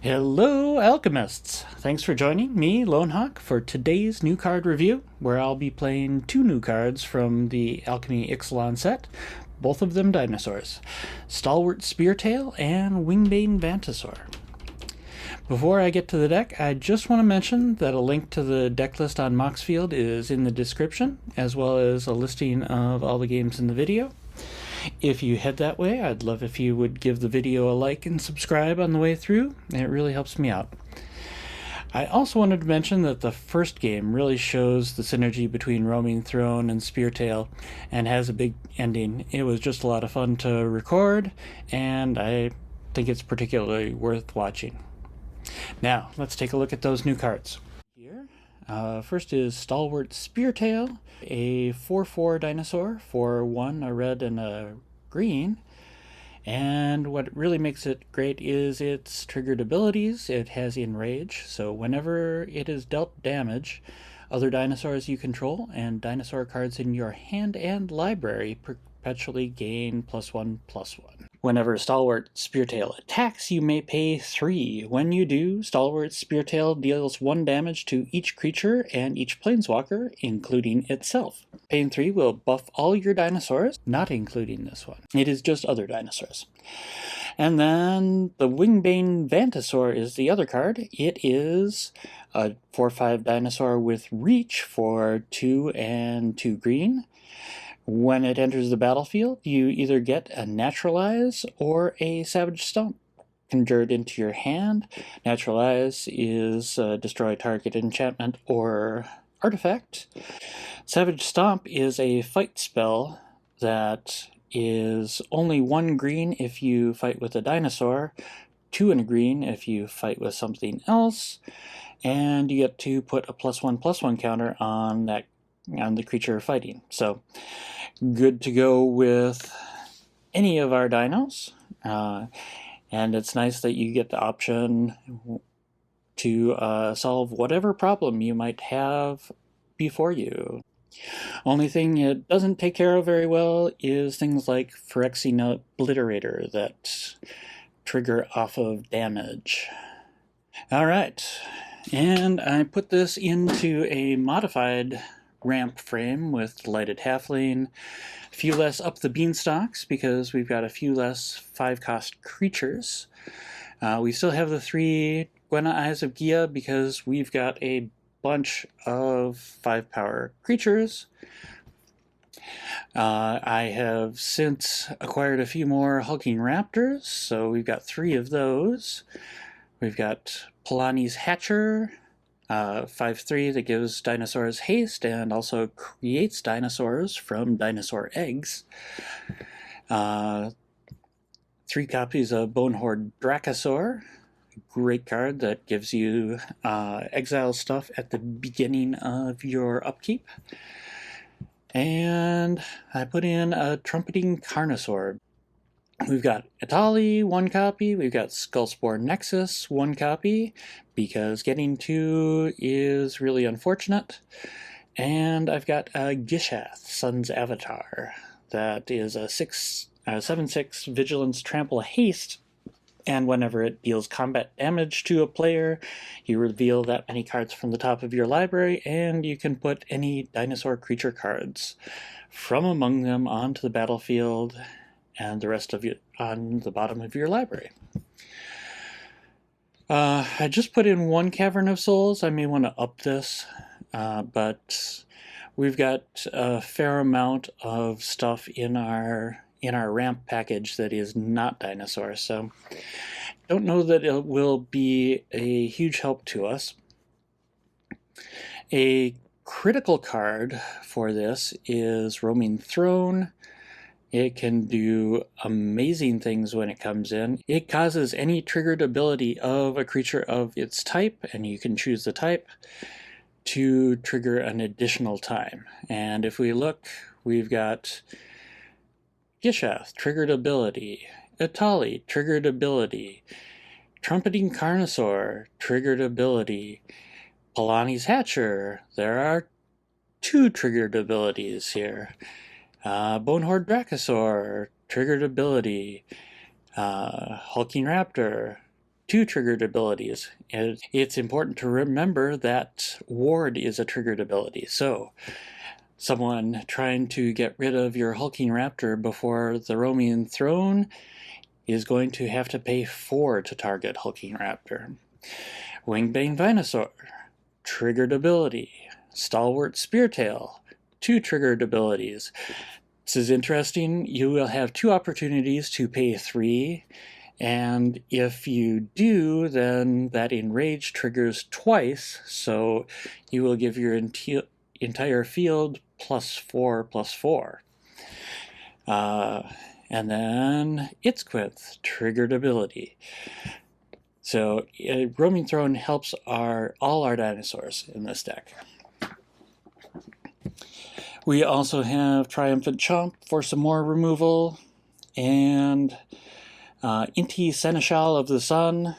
Hello, Alchemists! Thanks for joining me, Lonehawk, for today's new card review, where I'll be playing two new cards from the Alchemy Ixalan set, both of them dinosaurs, Stalwart Speartail and Wingbane Vantasaur. Before I get to the deck, I just want to mention that a link to the deck list on Moxfield is in the description, as well as a listing of all the games in the video. If you head that way, I'd love if you would give the video a like and subscribe on the way through. It really helps me out. I also wanted to mention that the first game really shows the synergy between Roaming Throne and Speartail and has a big ending. It was just a lot of fun to record, and I think it's particularly worth watching. Now, let's take a look at those new cards. Here, first is Stalwart Speartail, a 4/4 dinosaur for 1, a red and a green. And what really makes it great is its triggered abilities. It has Enrage, so whenever it is dealt damage, other dinosaurs you control and dinosaur cards in your hand and library perpetually gain +1/+1. Whenever Stalwart Speartail attacks, you may pay 3. When you do, Stalwart Speartail deals 1 damage to each creature and each planeswalker, including itself. Paying 3 will buff all your dinosaurs, not including this one. It is just other dinosaurs. And then the Wingbane Vantasaur is the other card. It is a 4/5 dinosaur with reach for 2 and 2 green. When it enters the battlefield, you either get a Naturalize or a Savage Stomp conjured into your hand. Naturalize is destroy target enchantment or artifact. Savage Stomp is a fight spell that is only 1 green if you fight with a dinosaur, 2 and a green if you fight with something else, and you get to put a +1/+1 counter on the creature fighting. So good to go with any of our dinos, and it's nice that you get the option to solve whatever problem you might have before you. Only thing it doesn't take care of very well is things like Phyrexian Obliterator that trigger off of damage. Alright, and I put this into a modified ramp frame with lighted halfling, a few less up the beanstalks because we've got a few less 5-cost creatures. We still have the 3 Gwenna Eyes of Gia because we've got a bunch of 5-power creatures. I have since acquired a few more hulking raptors, so we've got 3 of those. We've got Palani's Hatcher, 5/3 that gives dinosaurs haste and also creates dinosaurs from dinosaur eggs. 3 copies of Bonehoard Dracosaur, great card that gives you exile stuff at the beginning of your upkeep. And I put in a Trumpeting Carnosaur. We've got Etali, 1 copy. We've got Skullspore Nexus, 1 copy, because getting 2 is really unfortunate. And I've got a Gishath, Sun's Avatar, that is a 7/6 Vigilance Trample Haste, and whenever it deals combat damage to a player, you reveal that many cards from the top of your library, and you can put any dinosaur creature cards from among them onto the battlefield, and the rest of it on the bottom of your library. I just put in 1 Cavern of Souls. I may want to up this, but we've got a fair amount of stuff in our ramp package that is not dinosaur, so don't know that it will be a huge help to us. A critical card for this is Roaming Throne. It can do amazing things when it comes in. It causes any triggered ability of a creature of its type, and you can choose the type, to trigger an additional time. And if we look, we've got Gishath, triggered ability, Etali, triggered ability, Trumpeting Carnosaur, triggered ability, Palani's Hatcher. There are 2 triggered abilities here. Bonehoard Dracosaur, triggered ability, Hulking Raptor, 2 triggered abilities. And it's important to remember that Ward is a triggered ability. So someone trying to get rid of your hulking raptor before the Roaming Throne is going to have to pay 4 to target hulking raptor. Wingbane Vantasaur, triggered ability. Stalwart Speartail, 2 triggered abilities. This is interesting. You will have 2 opportunities to pay 3, and if you do, then that enrage triggers twice, so you will give your entire field +4/+4. And then Itzquith, triggered ability. So Roaming Throne helps all our dinosaurs in this deck. We also have Triumphant Chomp for some more removal, and Inti Seneschal of the Sun.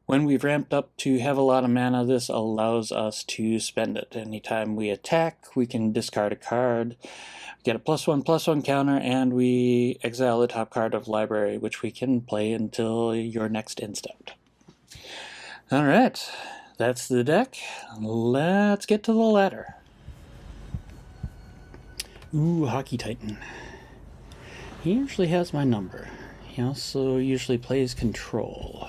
When we've ramped up to have a lot of mana, this allows us to spend it. Anytime we attack, we can discard a card, get a +1/+1 counter, and we exile the top card of library, which we can play until your next end step. Alright, that's the deck. Let's get to the ladder. Ooh, Hockey Titan. He usually has my number. He also usually plays control.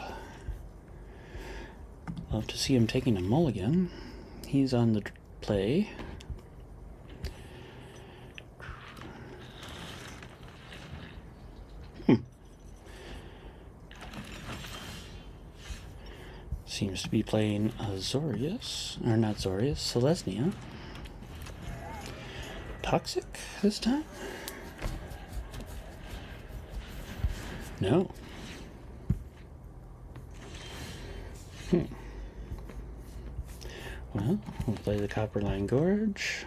Love to see him taking a mulligan. He's on the play. Seems to be playing Azorius, or not Azorius, Selesnya. Toxic this time? No. Well, we'll play the Copperline Gorge.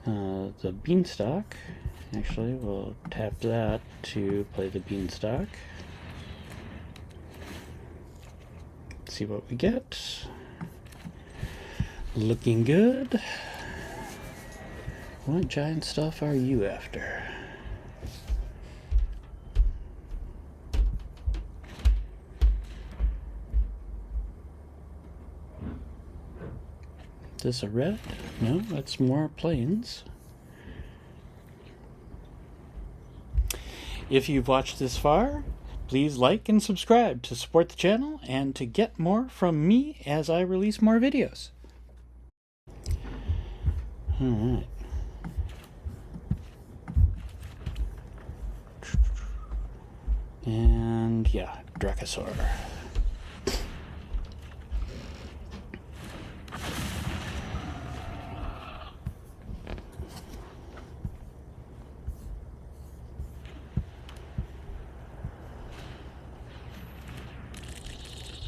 The Beanstalk. Actually, we'll tap that to play the Beanstalk. See what we get. Looking good. What giant stuff are you after? Is this a red? No, that's more plains. If you've watched this far, please like and subscribe to support the channel and to get more from me as I release more videos. Alright. And yeah, Dracosaur.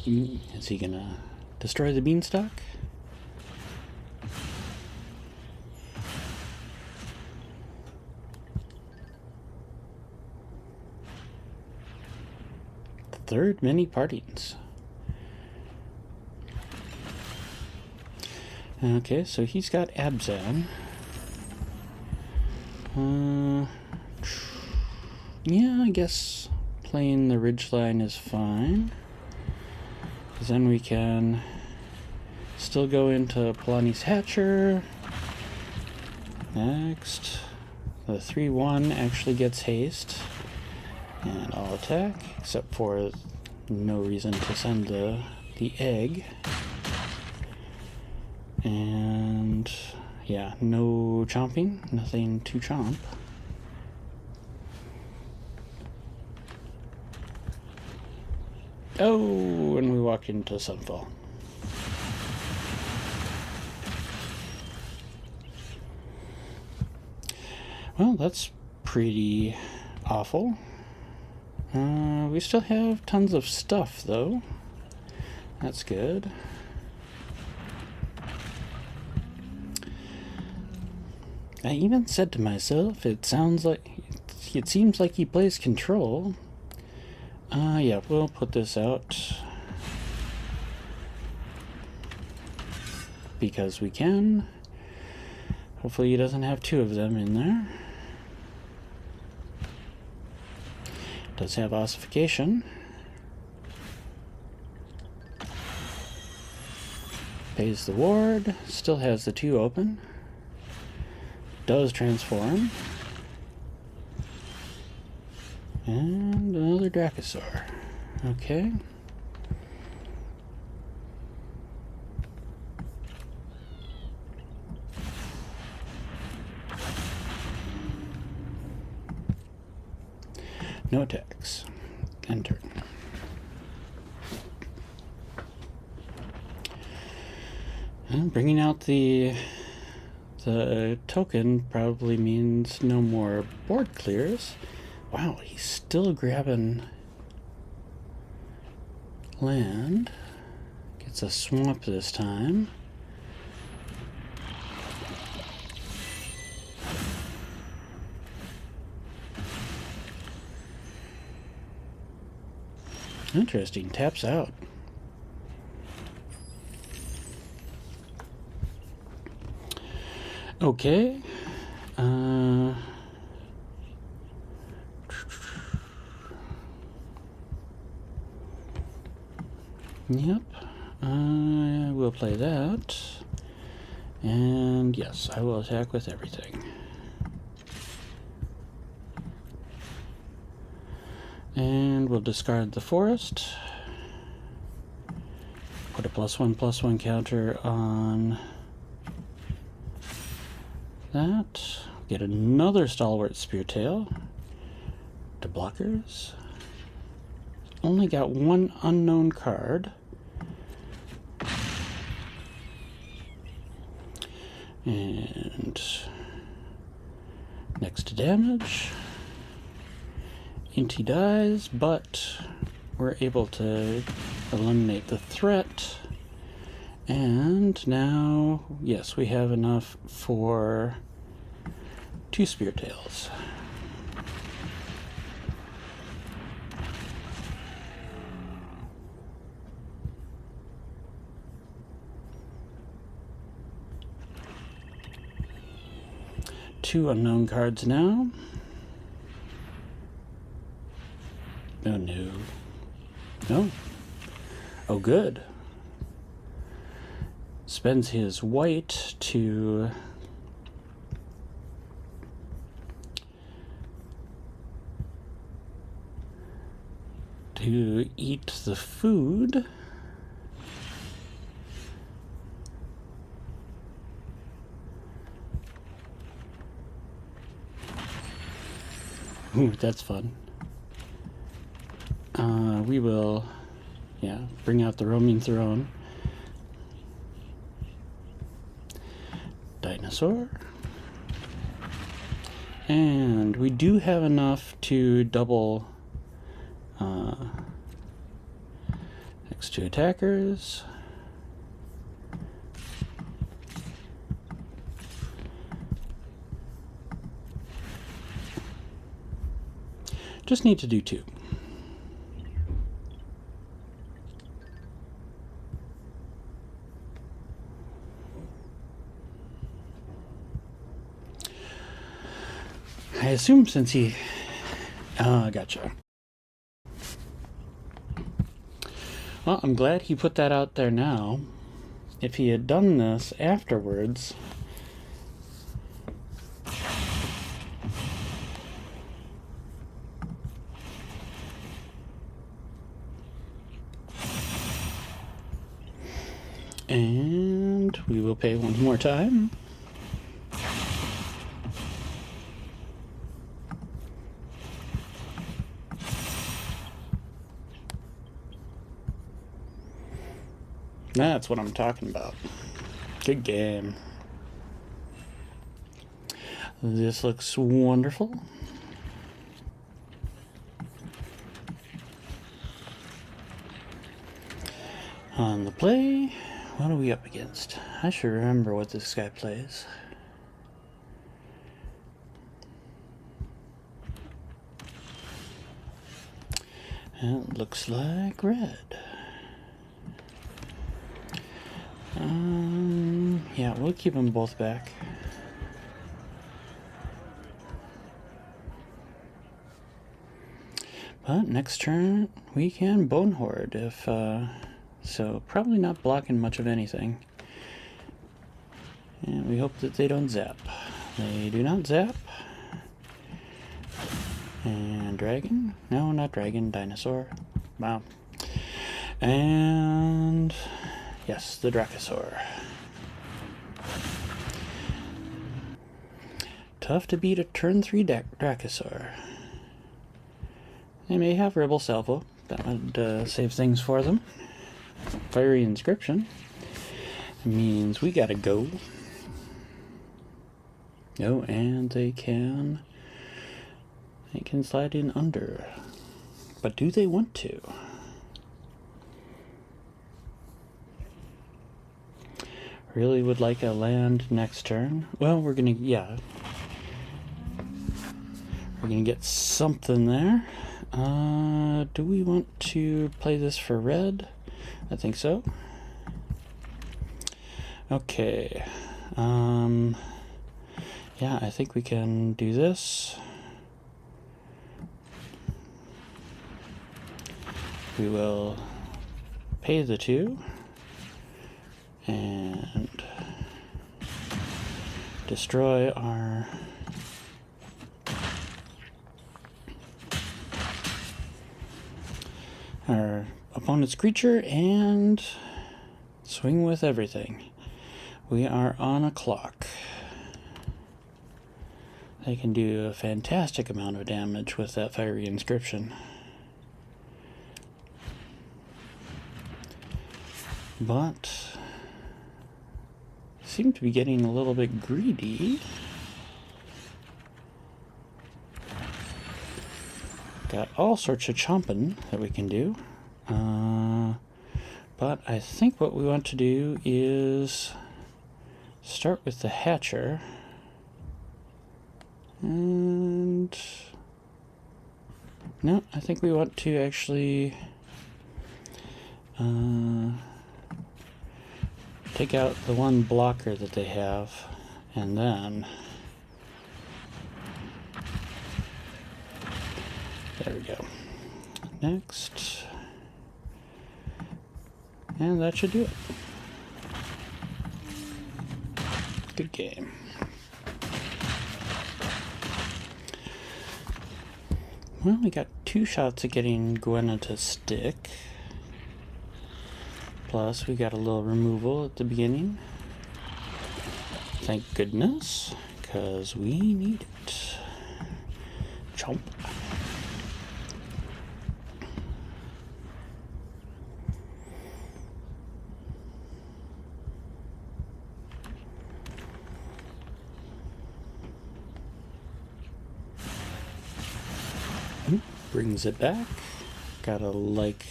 Is he gonna destroy the Beanstalk? The third many partings. Okay, so he's got Abzan. Yeah, I guess playing the Ridgeline is fine. Because then we can still go into Palani's Hatcher. Next, the 3/1 actually gets haste. And I'll attack, except for no reason to send the egg. And yeah, no chomping, nothing to chomp. Oh, and we walk into Sunfall. Well, that's pretty awful. We still have tons of stuff, though. That's good. I even said to myself, it seems like he plays control. Yeah, we'll put this out because we can. Hopefully he doesn't have 2 of them in there. Does have ossification. Pays the ward, still has the 2 open. Does transform. And another Dracosaur. Okay. No attacks. Enter. And bringing out the token probably means no more board clears. Wow, he's still grabbing land. Gets a swamp this time. Interesting, taps out. Okay. Yep. I will play that. And yes, I will attack with everything. And we'll discard the forest. Put a +1/+1 counter on that. Get another Stalwart Speartail to blockers. Only got 1 unknown card. And next to damage. Inti dies, but we're able to eliminate the threat. And now, yes, we have enough for 2 Speartails. Two unknown cards now. Oh no. No. Oh good. Spends his white to eat the food. Ooh, that's fun. We will, bring out the Roaming Throne. Dinosaur. And we do have enough to double next 2 attackers. Just need to do 2. I assume since he... gotcha. Well, I'm glad he put that out there now. If he had done this afterwards... And we will pay one more time. That's what I'm talking about. Good game. This looks wonderful. On the play, what are we up against? I should remember what this guy plays. It looks like red. Yeah, we'll keep them both back. But next turn we can Bonehoard if so probably not blocking much of anything. And we hope that they don't zap. They do not zap. And dragon? No, not dragon, dinosaur. Wow. And yes, the Dracosaur. Tough to beat a turn 3 Dracosaur. They may have Rebel Salvo. That would save things for them. Fiery Inscription means we gotta go. Oh, and they can slide in under. But do they want to? Really would like a land next turn. Well, we're gonna, yeah. We're gonna get something there. Do we want to play this for red? I think so. Okay. Yeah, I think we can do this. We will pay the 2 and destroy our opponent's creature and swing with everything. We are on a clock. They can do a fantastic amount of damage with that Fiery Inscription. But seem to be getting a little bit greedy. Got all sorts of chomping that we can do. But I think what we want to do is start with the Hatcher. And no, I think we want to actually take out the one blocker that they have, and then there we go. Next, and that should do it. Good game. Well, we got 2 shots at getting Gwenna to stick. Plus, we got a little removal at the beginning. Thank goodness, because we need it. Chomp. Brings it back. Gotta like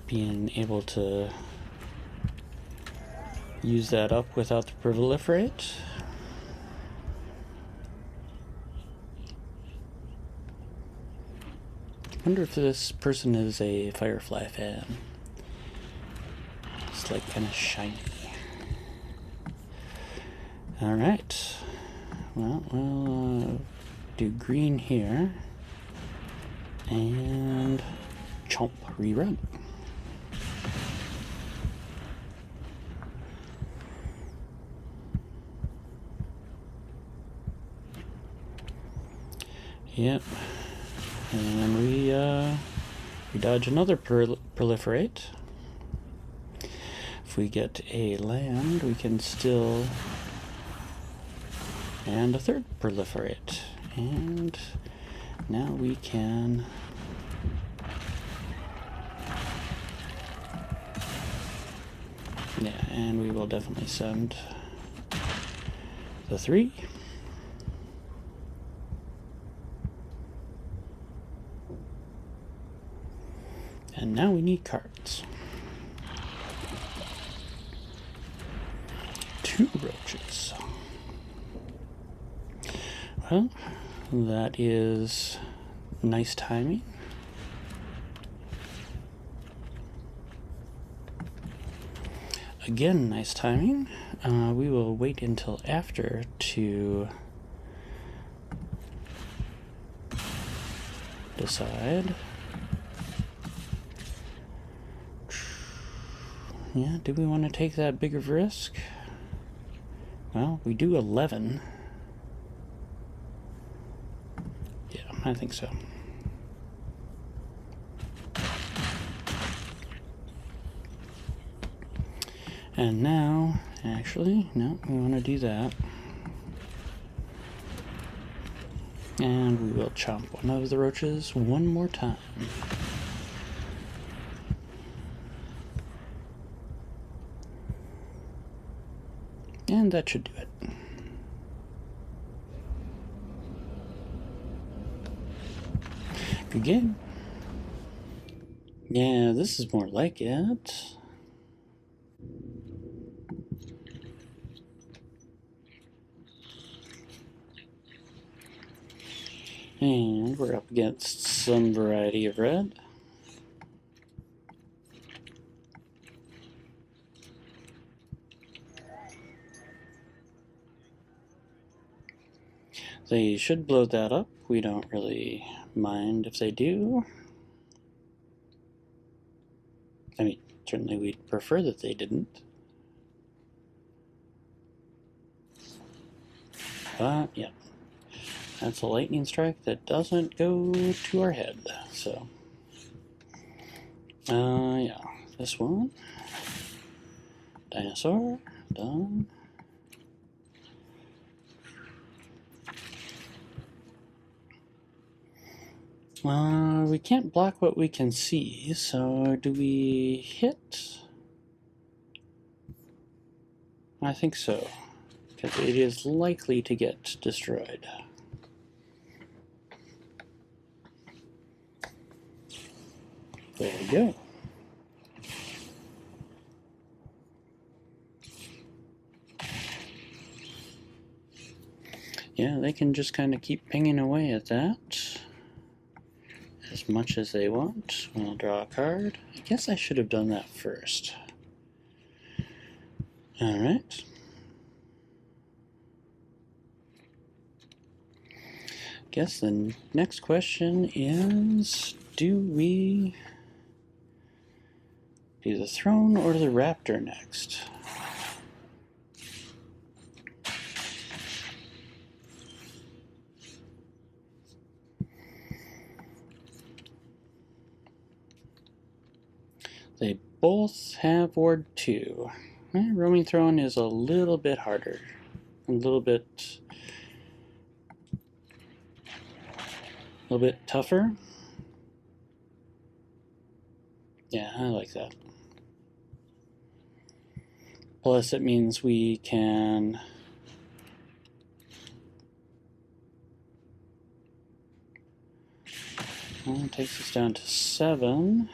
being able to use that up without the proliferate. I wonder if this person is a Firefly fan. It's like kind of shiny. Alright. Well, we'll do green here. And chomp, rerun. Yep. And we dodge another proliferate. If we get a land, we can still... And a third proliferate. And now we can... Yeah, and we will definitely send the 3. And now we need cards. 2 roaches. Well, that is nice timing. Again, nice timing. We will wait until after to decide. Yeah, do we want to take that bigger risk? Well, we do 11. Yeah, I think so. And now, actually, no, we want to do that. And we will chomp one of the roaches one more time. And that should do it. Good game. Yeah, this is more like it. And we're up against some variety of red. They should blow that up. We don't really mind if they do. I mean, certainly we'd prefer that they didn't. But, yeah. That's a lightning strike that doesn't go to our head, so. Yeah. This one. Dinosaur. Done. We can't block what we can see, so do we hit? I think so, because it is likely to get destroyed. There we go. Yeah, they can just kind of keep pinging away at that as much as they want. We'll draw a card. I guess I should have done that first. Alright. Guess the next question is, do we do the throne or the raptor next? They both have Ward 2. Roaming Throne is a little bit harder. A little bit tougher. Yeah, I like that. Plus it means we can it takes us down to 7.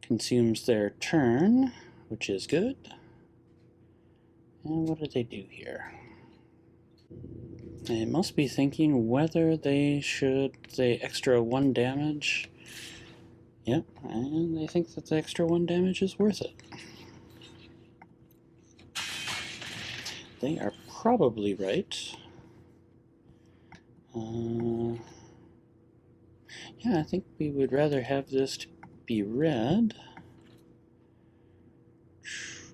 Consumes their turn, which is good. And what did they do here? They must be thinking whether they should extra 1 damage. Yep, and they think that the extra 1 damage is worth it. They are probably right. Yeah, I think we would rather have this to be red.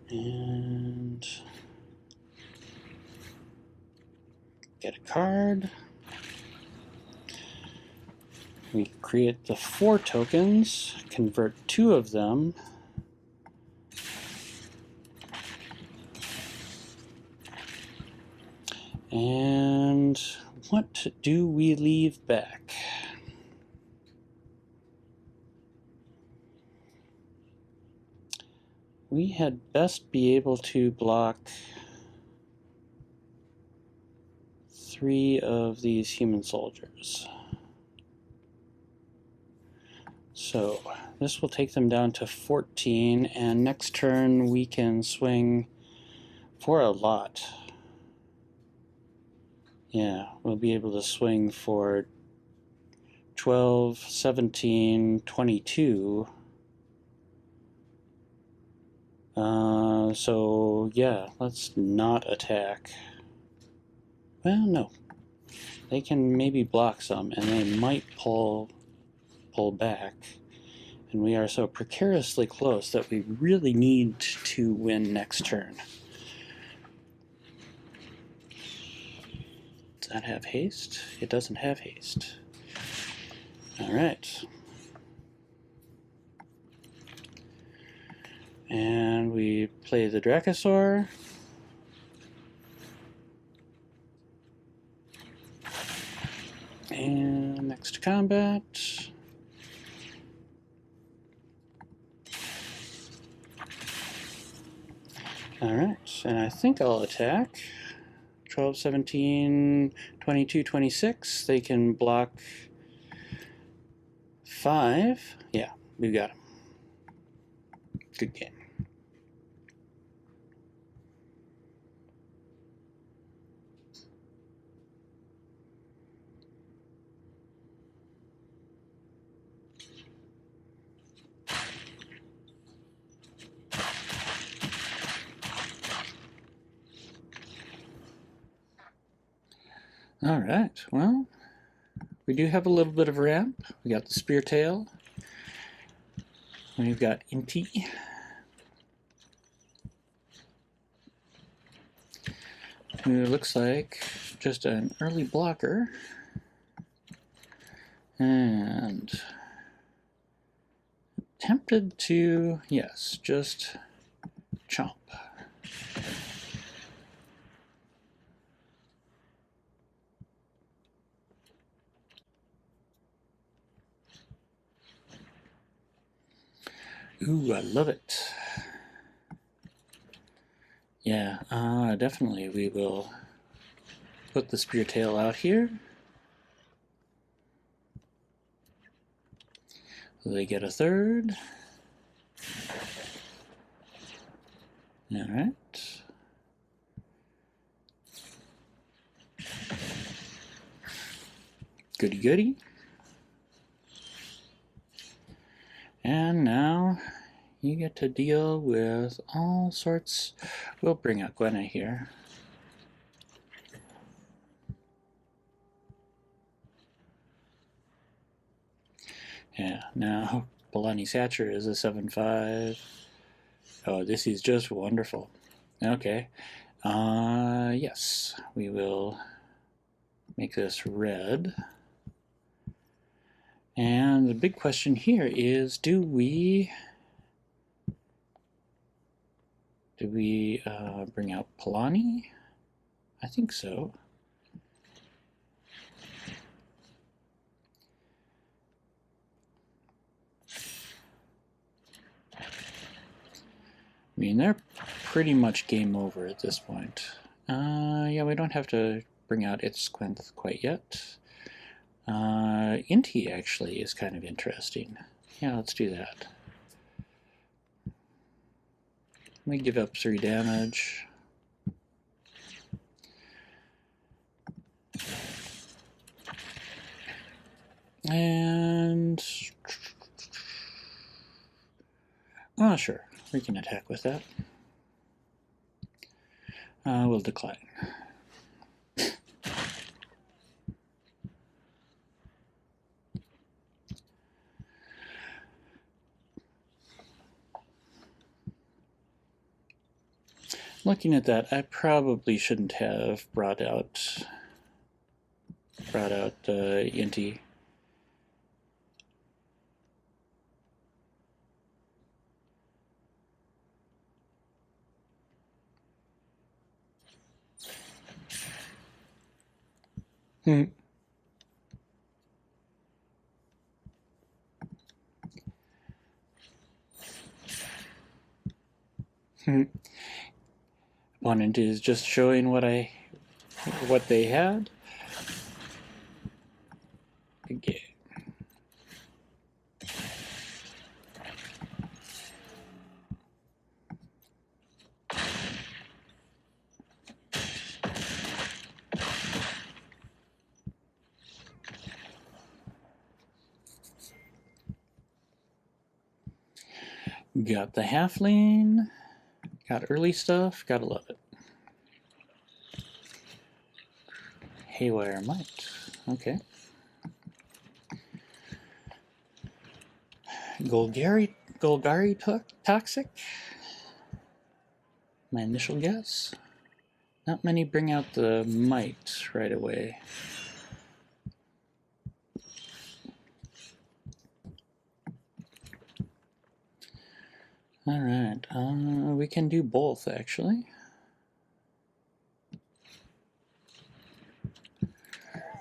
And get a card. We create the 4 tokens, convert 2 of them. And what do we leave back? We had best be able to block 3 of these human soldiers. So this will take them down to 14, and next turn we can swing for a lot. Yeah, we'll be able to swing for 12, 17, 22. So yeah, let's not attack. Well, no. They can maybe block some, and they might pull back. And we are so precariously close that we really need to win next turn. Does that have haste? It doesn't have haste. Alright. And we play the Dracosaur. And next combat. Alright, and I think I'll attack. 12, 17, 22, 26. They can block 5. Yeah, we got him. Good game. All right, well, we do have a little bit of ramp. We got the Speartail. We've got Inti. Who looks like just an early blocker. And tempted to, yes, just chomp. Ooh, I love it. Yeah, definitely we will put the Speartail out here. They get a third. All right. Goody goody. And now you get to deal with all sorts. We'll bring out Gwenna here. Yeah, now Palani's Hatcher is a 7/5. Oh, this is just wonderful. Okay. Yes, we will make this red. And the big question here is, do we bring out Palani? I think so. I mean, they're pretty much game over at this point. Yeah, we don't have to bring out Ixalan quite yet. Inti actually is kind of interesting. Yeah, let's do that. Let me give up 3 damage. And oh, sure, we can attack with that. We'll decline. Looking at that, I probably shouldn't have brought out Inti. Opponent is just showing what they had. Okay. Got the halfling. Got early stuff. Gotta love it. Haywire Might. Okay. Golgari Toxic? My initial guess? Not many bring out the might right away. Alright, we can do both actually.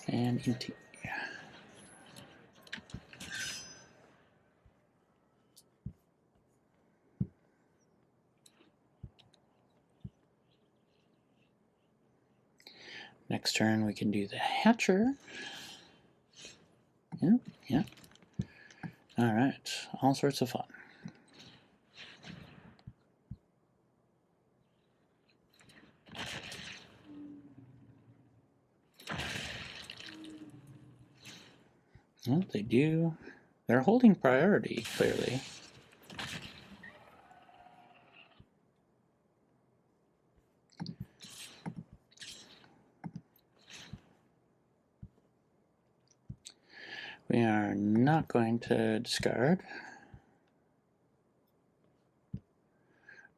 And into next turn we can do the Hatcher. Yeah. Alright, all sorts of fun. Well, they do. They're holding priority, clearly. We are not going to discard.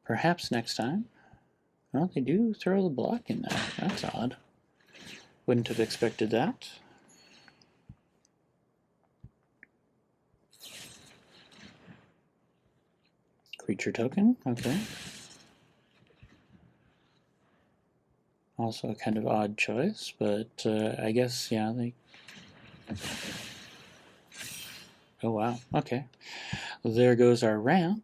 Perhaps next time. Well, they do throw the block in there. That's odd. Wouldn't have expected that. Creature token, okay. Also a kind of odd choice, but I guess, yeah, they... Oh wow, okay. There goes our ramp.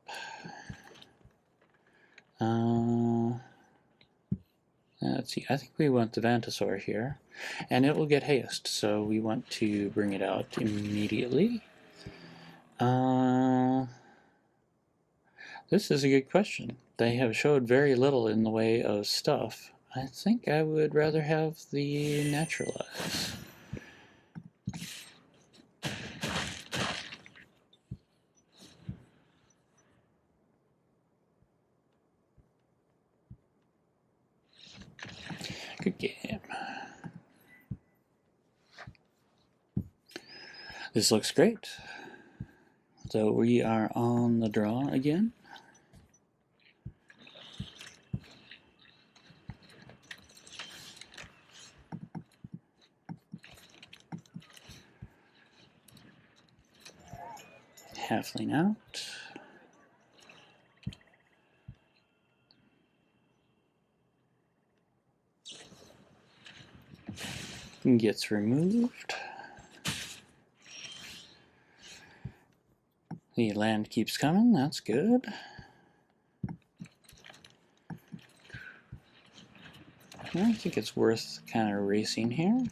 Let's see, I think we want the Vantasaur here. And it will get haste, so we want to bring it out immediately. This is a good question. They have showed very little in the way of stuff. I think I would rather have the Naturalize. Good game. This looks great. So we are on the draw again. Halfling out. Gets removed. The land keeps coming, that's good. I think it's worth kind of racing here.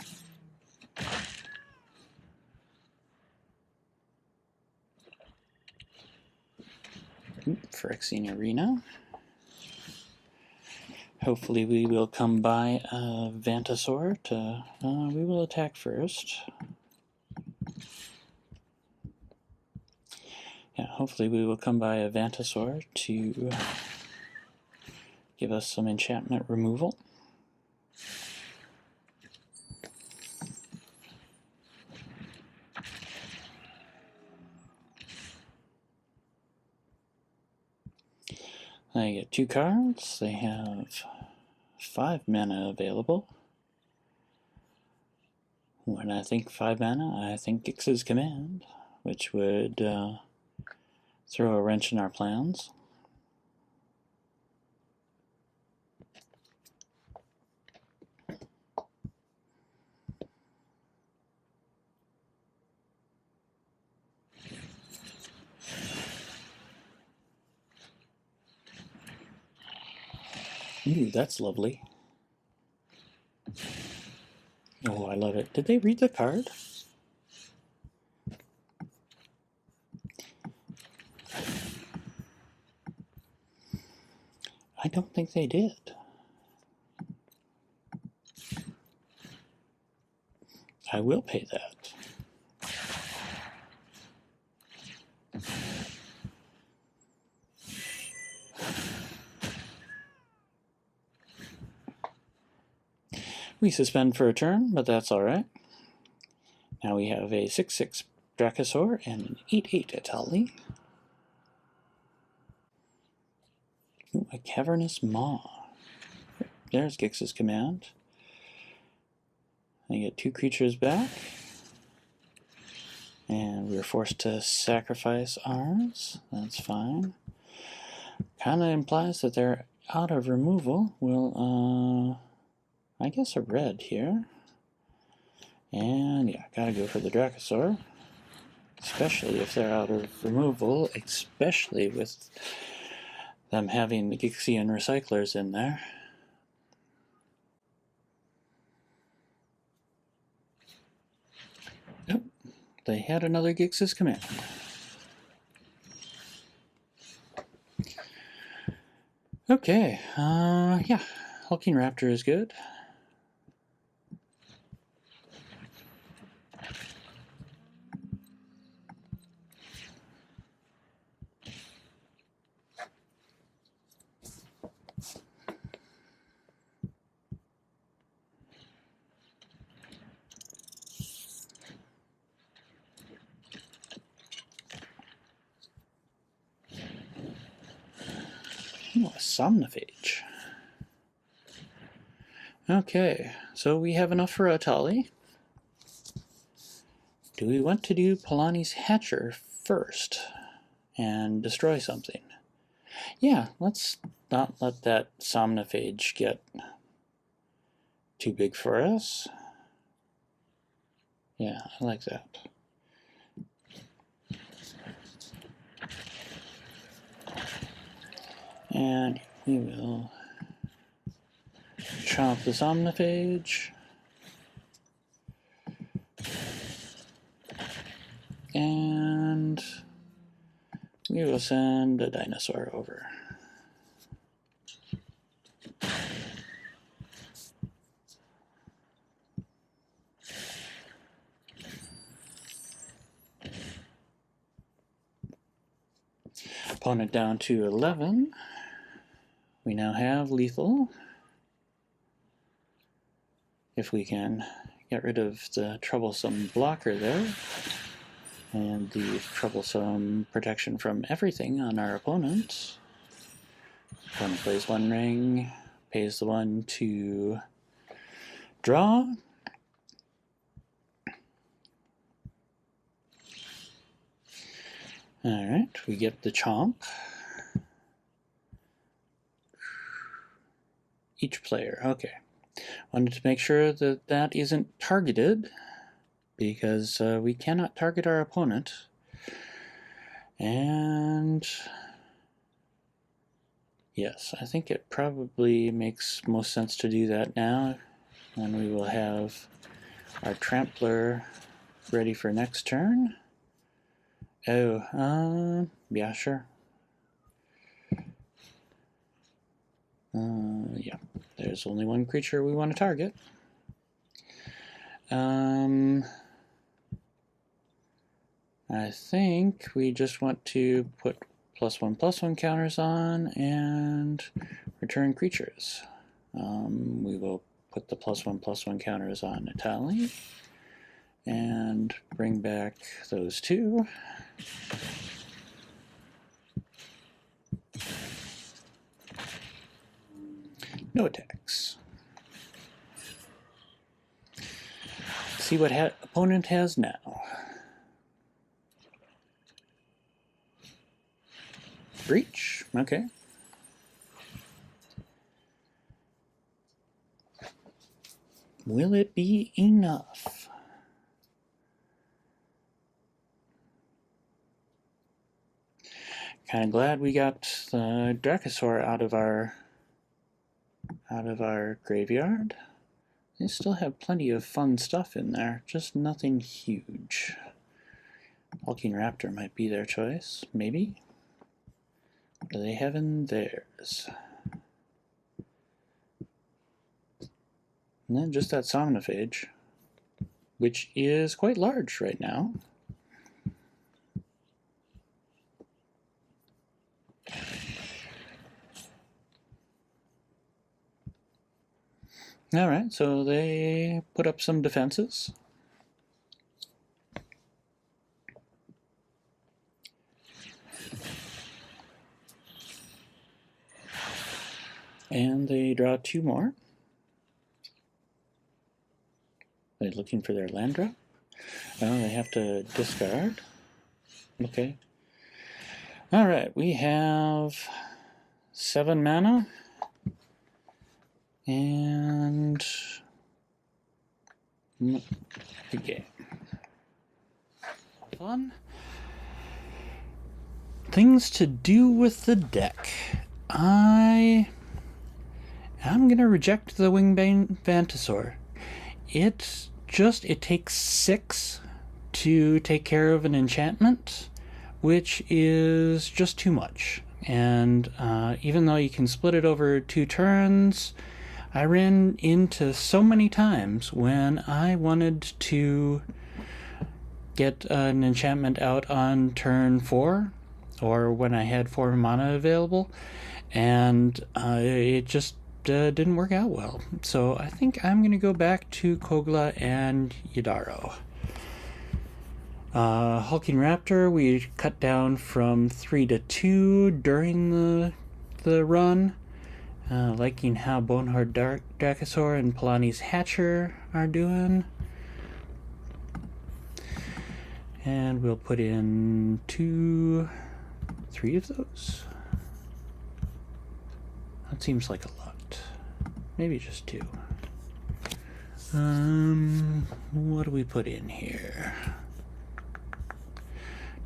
Phyrexian Arena. Hopefully we will come by a Vantasaur to... we will attack first. Yeah, hopefully we will come by a Vantasaur to give us some enchantment removal. I get 2 cards. They have 5 mana available. When I think 5 mana, I think Ix's Command, which would throw a wrench in our plans. Ooh, that's lovely. Oh, I love it. Did they read the card? I don't think they did. I will pay that. We suspend for a turn, but that's alright. Now we have a 6/6 Dracosaur and an 8/8 Etali. Ooh, a cavernous maw. There's Gix's command. I get 2 creatures back. And we were forced to sacrifice ours. That's fine. Kinda implies that they're out of removal. We'll, I guess a red here. And yeah, gotta go for the Dracosaur. Especially if they're out of removal, especially with them having the Gixian recyclers in there. Yep, they had another Gix's command. Okay, yeah, Hulking Raptor is good. Oh, a Somnophage. Okay, so we have enough for Etali. Do we want to do Palani's Hatcher first and destroy something? Yeah, let's not let that Somnophage get too big for us. Yeah, I like that. And we will chomp the Somnophage. And we will send a dinosaur over. Opponent down to 11. We now have lethal. If we can get rid of the troublesome blocker there, and the troublesome protection from everything on our opponent. Opponent plays 1 ring, pays the 1 to draw. Alright, we get the chomp. Each player, okay. Wanted to make sure that that isn't targeted, because we cannot target our opponent. And yes, I think it probably makes most sense to do that now, and we will have our Trampler ready for next turn. Oh, yeah, sure. Yeah, there's only 1 creature we want to target. I think we just want to put +1/+1 counters on and return creatures. We will put the +1/+1 counters on Etali and bring back those 2. No attacks. See what opponent has now. Breach, okay. Will it be enough? Kind of glad we got the Dracosaur out of our graveyard. They still have plenty of fun stuff in there, just nothing huge. Hulking Raptor might be their choice, maybe. What do they have in theirs? And then just that Somnophage, which is quite large right now. Alright, so they put up some defenses. And they draw 2 more. Are they looking for their land drop? Oh, they have to discard. Okay. Alright, we have 7 mana. And the game. Fun. Things to do with the deck. I'm gonna reject the Wingbane Vantasaur. It takes 6 to take care of an enchantment, which is just too much. And even though you can split it over 2 turns, I ran into so many times when I wanted to get an enchantment out on turn 4, or when I had 4 mana available, and it just didn't work out well. So I think I'm going to go back to Kogla and Yadaro. Hulking Raptor, we cut down from 3 to 2 during the run. Liking how Bonehoard Dracosaur and Palani's Hatcher are doing. And we'll put in 3 of those. That seems like a lot. Maybe just 2. What do we put in here?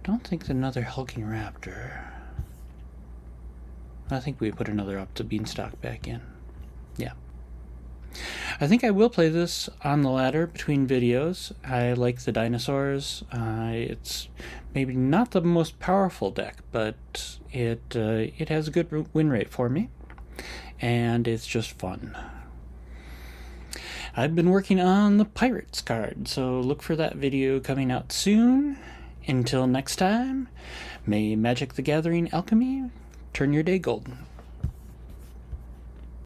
Don't think another Hulking Raptor. I think we put another up to Beanstalk back in. Yeah. I think I will play this on the ladder between videos. I like the dinosaurs. It's maybe not the most powerful deck, but it has a good win rate for me, and it's just fun. I've been working on the Pirates card, so look for that video coming out soon. Until next time, may Magic the Gathering Alchemy turn your day golden.